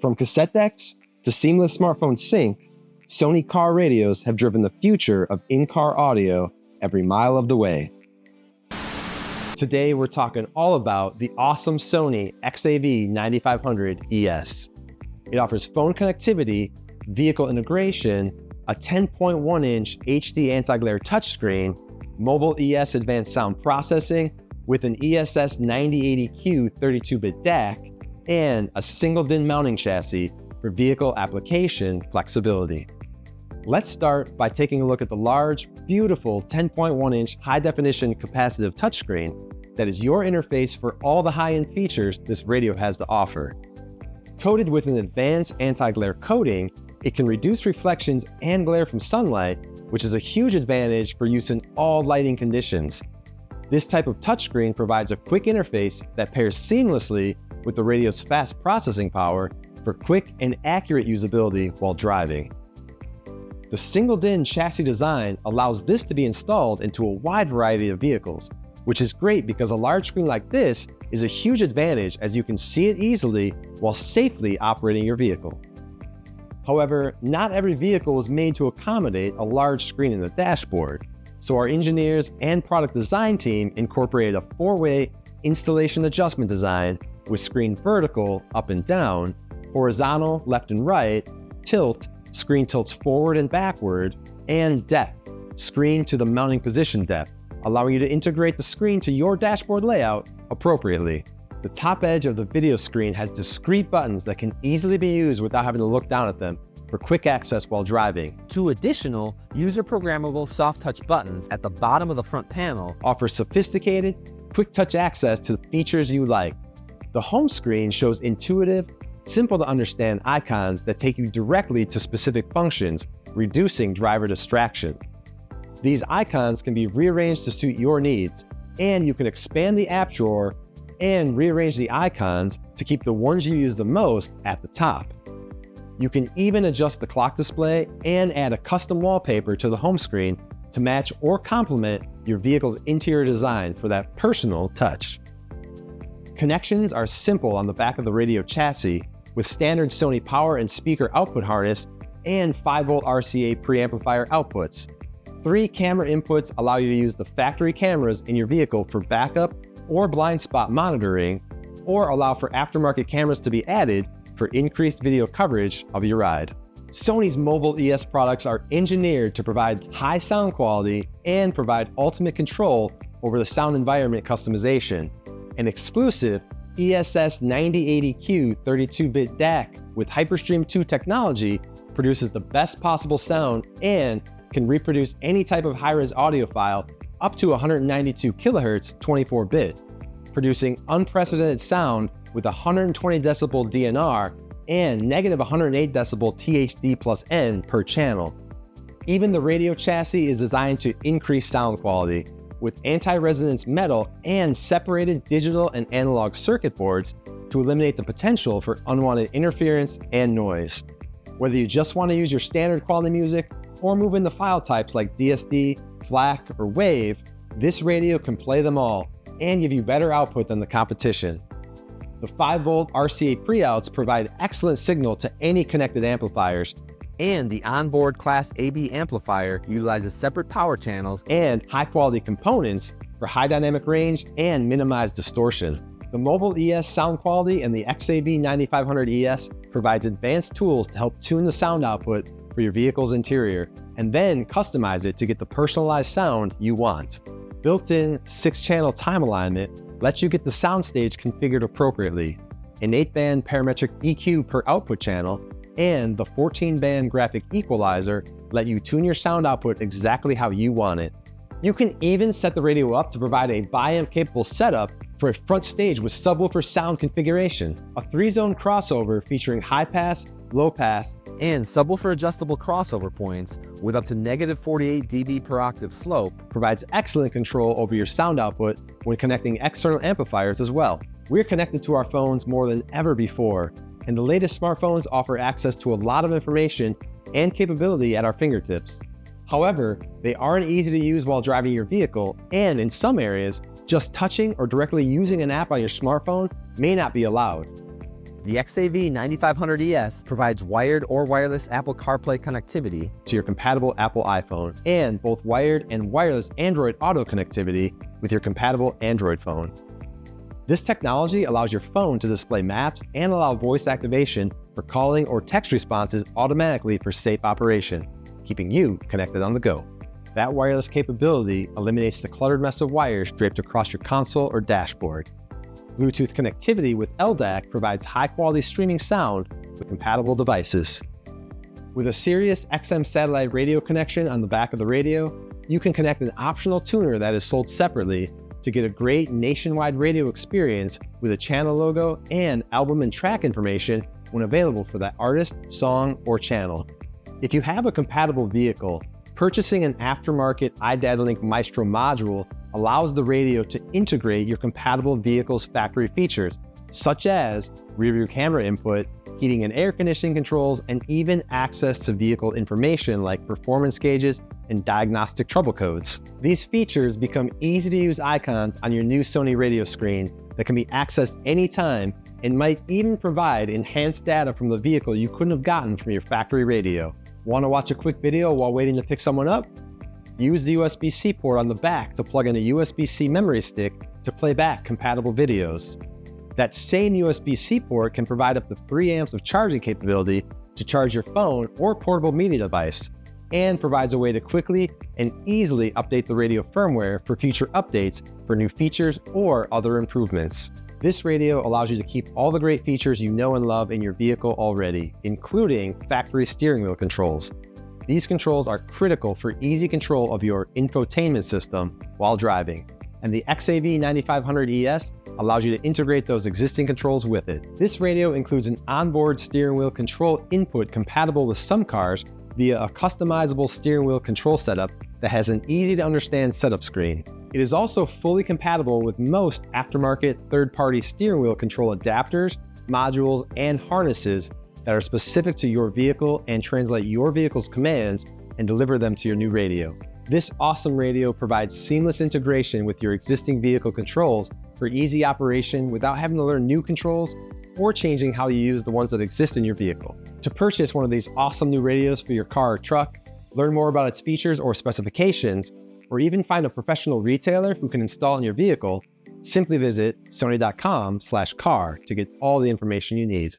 From cassette decks to seamless smartphone sync, Sony car radios have driven the future of in-car audio every mile of the way. Today, we're talking all about the awesome Sony XAV-9500ES. It offers phone connectivity, vehicle integration, a 10.1-inch HD anti-glare touchscreen, mobile ES advanced sound processing with an ESS 9080Q 32-bit DAC, and a single DIN mounting chassis for vehicle application flexibility. Let's start by taking a look at the large, beautiful 10.1-inch high-definition capacitive touchscreen that is your interface for all the high-end features this radio has to offer. Coated with an advanced anti-glare coating, it can reduce reflections and glare from sunlight, which is a huge advantage for use in all lighting conditions. This type of touchscreen provides a quick interface that pairs seamlessly with the radio's fast processing power for quick and accurate usability while driving. The single DIN chassis design allows this to be installed into a wide variety of vehicles, which is great because a large screen like this is a huge advantage as you can see it easily while safely operating your vehicle. However, not every vehicle is made to accommodate a large screen in the dashboard, so our engineers and product design team incorporated a 4-way installation adjustment design with screen vertical up and down, horizontal left and right, tilt, screen tilts forward and backward, and depth, screen to the mounting position depth, allowing you to integrate the screen to your dashboard layout appropriately. The top edge of the video screen has discrete buttons that can easily be used without having to look down at them for quick access while driving. Two additional user-programmable soft touch buttons at the bottom of the front panel offer sophisticated, quick touch access to the features you like. The home screen shows intuitive, simple to understand icons that take you directly to specific functions, reducing driver distraction. These icons can be rearranged to suit your needs, and you can expand the app drawer and rearrange the icons to keep the ones you use the most at the top. You can even adjust the clock display and add a custom wallpaper to the home screen to match or complement your vehicle's interior design for that personal touch. Connections are simple on the back of the radio chassis with standard Sony power and speaker output harness and 5-volt RCA preamplifier outputs. 3 camera inputs allow you to use the factory cameras in your vehicle for backup or blind spot monitoring, or allow for aftermarket cameras to be added for increased video coverage of your ride. Sony's mobile ES products are engineered to provide high sound quality and provide ultimate control over the sound environment customization. An exclusive ESS 9080Q 32-bit DAC with HyperStream 2 technology produces the best possible sound and can reproduce any type of high-res audio file up to 192 kHz 24-bit, producing unprecedented sound with 120 decibel DNR and negative 108 decibel THD+N per channel. Even the radio chassis is designed to increase sound quality with anti-resonance metal and separated digital and analog circuit boards to eliminate the potential for unwanted interference and noise. Whether you just want to use your standard quality music or move into file types like DSD, FLAC, or WAV, this radio can play them all and give you better output than the competition. The 5-volt RCA pre-outs provide excellent signal to any connected amplifiers, and the onboard Class AB amplifier utilizes separate power channels and high-quality components for high dynamic range and minimized distortion. The mobile ES sound quality and the XAV-9500ES provides advanced tools to help tune the sound output for your vehicle's interior, and then customize it to get the personalized sound you want. Built-in 6-channel time alignment lets you get the soundstage configured appropriately. An 8-band parametric EQ per output channel and the 14-band graphic equalizer let you tune your sound output exactly how you want it. You can even set the radio up to provide a bi-amp capable setup for a front stage with subwoofer sound configuration. A 3-zone crossover featuring high pass, low pass, and subwoofer adjustable crossover points with up to negative 48 dB per octave slope provides excellent control over your sound output when connecting external amplifiers as well. We're connected to our phones more than ever before, and the latest smartphones offer access to a lot of information and capability at our fingertips. However, they aren't easy to use while driving your vehicle, and in some areas, just touching or directly using an app on your smartphone may not be allowed. The XAV-9500ES provides wired or wireless Apple CarPlay connectivity to your compatible Apple iPhone and both wired and wireless Android Auto connectivity with your compatible Android phone. This technology allows your phone to display maps and allow voice activation for calling or text responses automatically for safe operation, keeping you connected on the go. That wireless capability eliminates the cluttered mess of wires draped across your console or dashboard. Bluetooth connectivity with LDAC provides high-quality streaming sound with compatible devices. With a SiriusXM satellite radio connection on the back of the radio, you can connect an optional tuner that is sold separately to get a great nationwide radio experience with a channel logo and album and track information when available for that artist, song, or channel. If you have a compatible vehicle, purchasing an aftermarket iDatalink Maestro module allows the radio to integrate your compatible vehicle's factory features, such as rear-view camera input, heating and air conditioning controls, and even access to vehicle information like performance gauges and diagnostic trouble codes. These features become easy-to-use icons on your new Sony radio screen that can be accessed anytime and might even provide enhanced data from the vehicle you couldn't have gotten from your factory radio. Want to watch a quick video while waiting to pick someone up? Use the USB-C port on the back to plug in a USB-C memory stick to play back compatible videos. That same USB-C port can provide up to 3 amps of charging capability to charge your phone or portable media device, and provides a way to quickly and easily update the radio firmware for future updates for new features or other improvements. This radio allows you to keep all the great features you know and love in your vehicle already, including factory steering wheel controls. These controls are critical for easy control of your infotainment system while driving, and the XAV-9500ES allows you to integrate those existing controls with it. This radio includes an onboard steering wheel control input compatible with some cars via a customizable steering wheel control setup that has an easy-to-understand setup screen. It is also fully compatible with most aftermarket third-party steering wheel control adapters, modules, and harnesses that are specific to your vehicle and translate your vehicle's commands and deliver them to your new radio. This awesome radio provides seamless integration with your existing vehicle controls for easy operation without having to learn new controls or changing how you use the ones that exist in your vehicle. To purchase one of these awesome new radios for your car or truck, learn more about its features or specifications, or even find a professional retailer who can install in your vehicle, simply visit sony.com/car to get all the information you need.